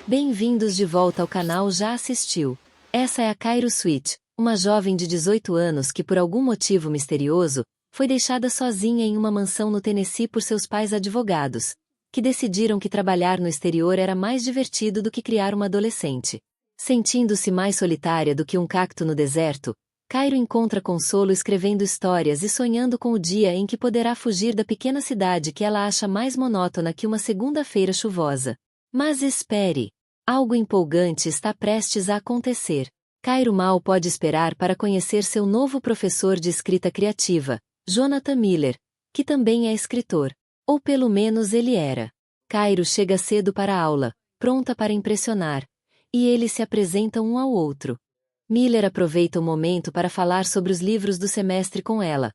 Bem-vindos de volta ao canal Já Assistiu. Essa é a Cairo Sweet, uma jovem de 18 anos que por algum motivo misterioso, foi deixada sozinha em uma mansão no Tennessee por seus pais advogados, que decidiram que trabalhar no exterior era mais divertido do que criar uma adolescente. Sentindo-se mais solitária do que um cacto no deserto, Cairo encontra consolo escrevendo histórias e sonhando com o dia em que poderá fugir da pequena cidade que ela acha mais monótona que uma segunda-feira chuvosa. Mas espere! Algo empolgante está prestes a acontecer. Cairo mal pode esperar para conhecer seu novo professor de escrita criativa, Jonathan Miller, que também é escritor. Ou pelo menos ele era. Cairo chega cedo para a aula, pronta para impressionar, e eles se apresentam um ao outro. Miller aproveita o momento para falar sobre os livros do semestre com ela,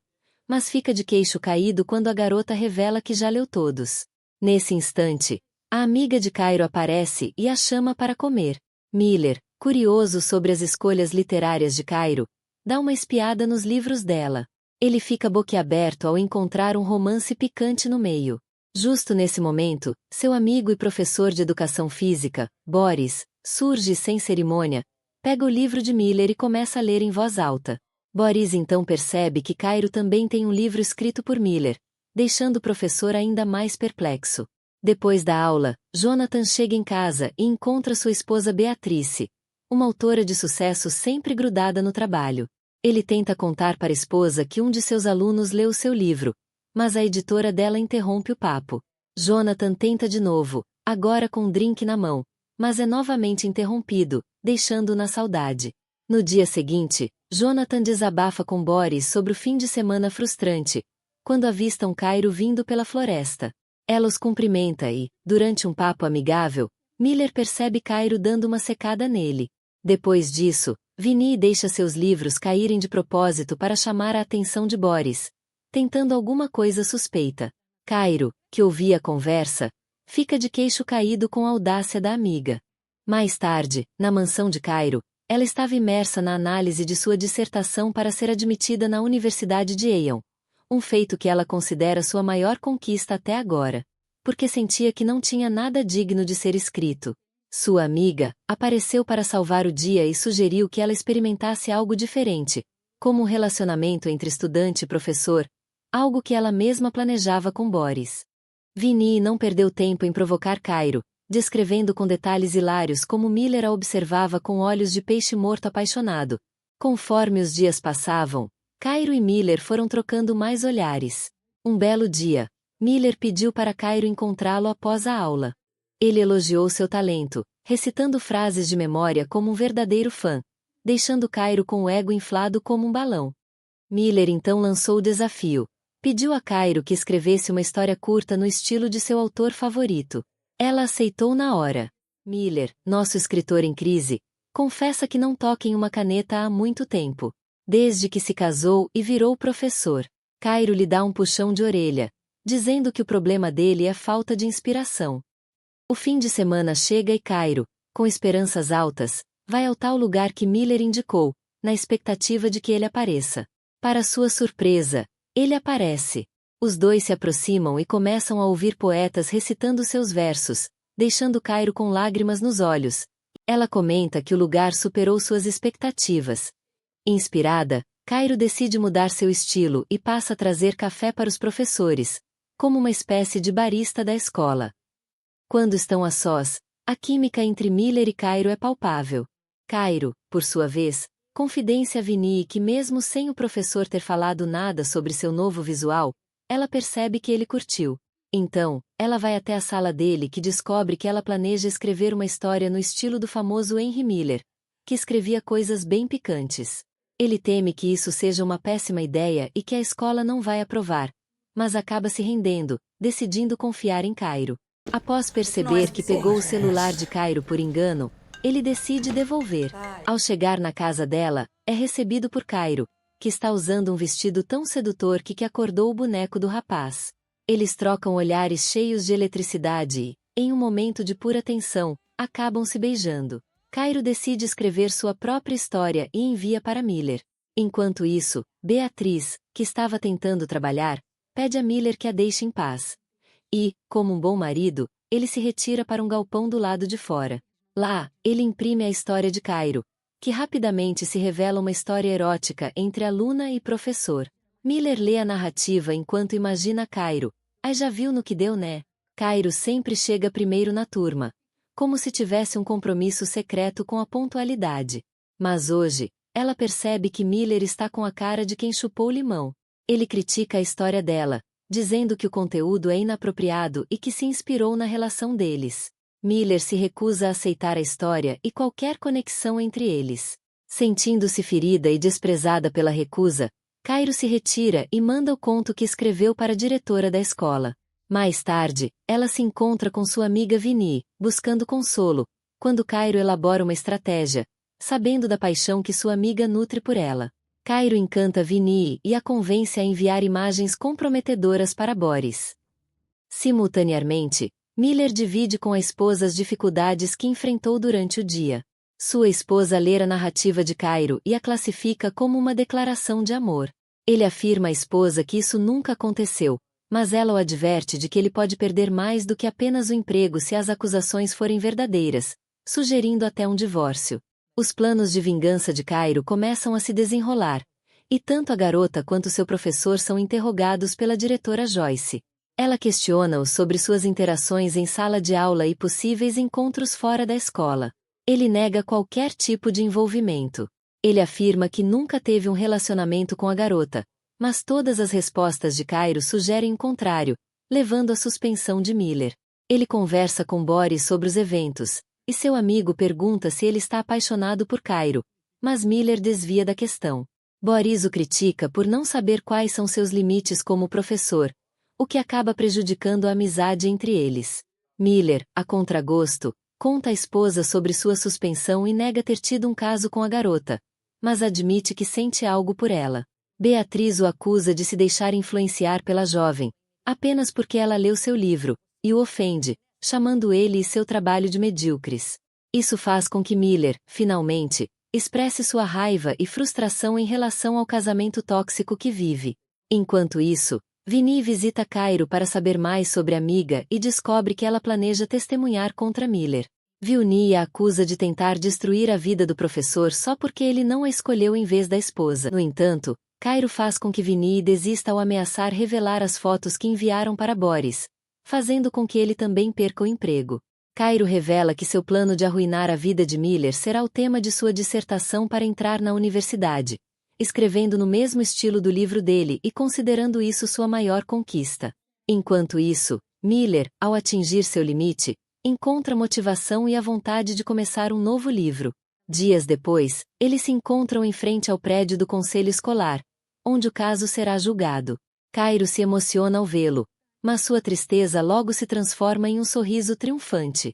mas fica de queixo caído quando a garota revela que já leu todos. Nesse instante, a amiga de Cairo aparece e a chama para comer. Miller, curioso sobre as escolhas literárias de Cairo, dá uma espiada nos livros dela. Ele fica boquiaberto ao encontrar um romance picante no meio. Justo nesse momento, seu amigo e professor de educação física, Boris, surge sem cerimônia, pega o livro de Miller e começa a ler em voz alta. Boris então percebe que Cairo também tem um livro escrito por Miller, deixando o professor ainda mais perplexo. Depois da aula, Jonathan chega em casa e encontra sua esposa Beatrice, uma autora de sucesso sempre grudada no trabalho. Ele tenta contar para a esposa que um de seus alunos leu seu livro, mas a editora dela interrompe o papo. Jonathan tenta de novo, agora com um drink na mão, mas é novamente interrompido, deixando-o na saudade. No dia seguinte, Jonathan desabafa com Boris sobre o fim de semana frustrante, quando avistam Cairo vindo pela floresta. Ela os cumprimenta e, durante um papo amigável, Miller percebe Cairo dando uma secada nele. Depois disso, Vinnie deixa seus livros caírem de propósito para chamar a atenção de Boris, tentando alguma coisa suspeita. Cairo, que ouvia a conversa, fica de queixo caído com a audácia da amiga. Mais tarde, na mansão de Cairo, ela estava imersa na análise de sua dissertação para ser admitida na Universidade de Yale, um feito que ela considera sua maior conquista até agora, porque sentia que não tinha nada digno de ser escrito. Sua amiga apareceu para salvar o dia e sugeriu que ela experimentasse algo diferente, como um relacionamento entre estudante e professor, algo que ela mesma planejava com Boris. Vinnie não perdeu tempo em provocar Cairo, descrevendo com detalhes hilários como Miller a observava com olhos de peixe morto apaixonado. Conforme os dias passavam, Cairo e Miller foram trocando mais olhares. Um belo dia, Miller pediu para Cairo encontrá-lo após a aula. Ele elogiou seu talento, recitando frases de memória como um verdadeiro fã, deixando Cairo com o ego inflado como um balão. Miller então lançou o desafio. Pediu a Cairo que escrevesse uma história curta no estilo de seu autor favorito. Ela aceitou na hora. Miller, nosso escritor em crise, confessa que não toca em uma caneta há muito tempo, desde que se casou e virou professor. Cairo lhe dá um puxão de orelha, dizendo que o problema dele é falta de inspiração. O fim de semana chega e Cairo, com esperanças altas, vai ao tal lugar que Miller indicou, na expectativa de que ele apareça. Para sua surpresa, ele aparece. Os dois se aproximam e começam a ouvir poetas recitando seus versos, deixando Cairo com lágrimas nos olhos. Ela comenta que o lugar superou suas expectativas. Inspirada, Cairo decide mudar seu estilo e passa a trazer café para os professores, como uma espécie de barista da escola. Quando estão a sós, a química entre Miller e Cairo é palpável. Cairo, por sua vez, confidencia a Vinnie que mesmo sem o professor ter falado nada sobre seu novo visual, ela percebe que ele curtiu. Então, ela vai até a sala dele que descobre que ela planeja escrever uma história no estilo do famoso Henry Miller, que escrevia coisas bem picantes. Ele teme que isso seja uma péssima ideia e que a escola não vai aprovar, mas acaba se rendendo, decidindo confiar em Cairo. Após perceber que pegou o celular de Cairo por engano, ele decide devolver. Ao chegar na casa dela, é recebido por Cairo, que está usando um vestido tão sedutor que acordou o boneco do rapaz. Eles trocam olhares cheios de eletricidade e, em um momento de pura tensão, acabam se beijando. Cairo decide escrever sua própria história e envia para Miller. Enquanto isso, Beatriz, que estava tentando trabalhar, pede a Miller que a deixe em paz. E, como um bom marido, ele se retira para um galpão do lado de fora. Lá, ele imprime a história de Cairo, que rapidamente se revela uma história erótica entre aluna e professor. Miller lê a narrativa enquanto imagina Cairo. Ai, já viu no que deu, né? Cairo sempre chega primeiro na turma, como se tivesse um compromisso secreto com a pontualidade. Mas hoje, ela percebe que Miller está com a cara de quem chupou limão. Ele critica a história dela, dizendo que o conteúdo é inapropriado e que se inspirou na relação deles. Miller se recusa a aceitar a história e qualquer conexão entre eles. Sentindo-se ferida e desprezada pela recusa, Cairo se retira e manda o conto que escreveu para a diretora da escola. Mais tarde, ela se encontra com sua amiga Vinnie, buscando consolo, quando Cairo elabora uma estratégia, sabendo da paixão que sua amiga nutre por ela. Cairo encanta Vinnie e a convence a enviar imagens comprometedoras para Boris. Simultaneamente, Miller divide com a esposa as dificuldades que enfrentou durante o dia. Sua esposa lê a narrativa de Cairo e a classifica como uma declaração de amor. Ele afirma à esposa que isso nunca aconteceu, mas ela o adverte de que ele pode perder mais do que apenas o emprego se as acusações forem verdadeiras, sugerindo até um divórcio. Os planos de vingança de Cairo começam a se desenrolar, e tanto a garota quanto seu professor são interrogados pela diretora Joyce. Ela questiona-o sobre suas interações em sala de aula e possíveis encontros fora da escola. Ele nega qualquer tipo de envolvimento. Ele afirma que nunca teve um relacionamento com a garota, mas todas as respostas de Cairo sugerem o contrário, levando à suspensão de Miller. Ele conversa com Boris sobre os eventos, e seu amigo pergunta se ele está apaixonado por Cairo, mas Miller desvia da questão. Boris o critica por não saber quais são seus limites como professor, o que acaba prejudicando a amizade entre eles. Miller, a contragosto, conta à esposa sobre sua suspensão e nega ter tido um caso com a garota, mas admite que sente algo por ela. Beatriz o acusa de se deixar influenciar pela jovem, apenas porque ela leu seu livro, e o ofende, chamando ele e seu trabalho de medíocres. Isso faz com que Miller, finalmente, expresse sua raiva e frustração em relação ao casamento tóxico que vive. Enquanto isso, Vinnie visita Cairo para saber mais sobre a amiga e descobre que ela planeja testemunhar contra Miller. Vinnie a acusa de tentar destruir a vida do professor só porque ele não a escolheu em vez da esposa. No entanto, Cairo faz com que Vinnie desista ao ameaçar revelar as fotos que enviaram para Boris, fazendo com que ele também perca o emprego. Cairo revela que seu plano de arruinar a vida de Miller será o tema de sua dissertação para entrar na universidade, escrevendo no mesmo estilo do livro dele e considerando isso sua maior conquista. Enquanto isso, Miller, ao atingir seu limite, encontra motivação e a vontade de começar um novo livro. Dias depois, eles se encontram em frente ao prédio do conselho escolar, onde o caso será julgado. Cairo se emociona ao vê-lo, mas sua tristeza logo se transforma em um sorriso triunfante.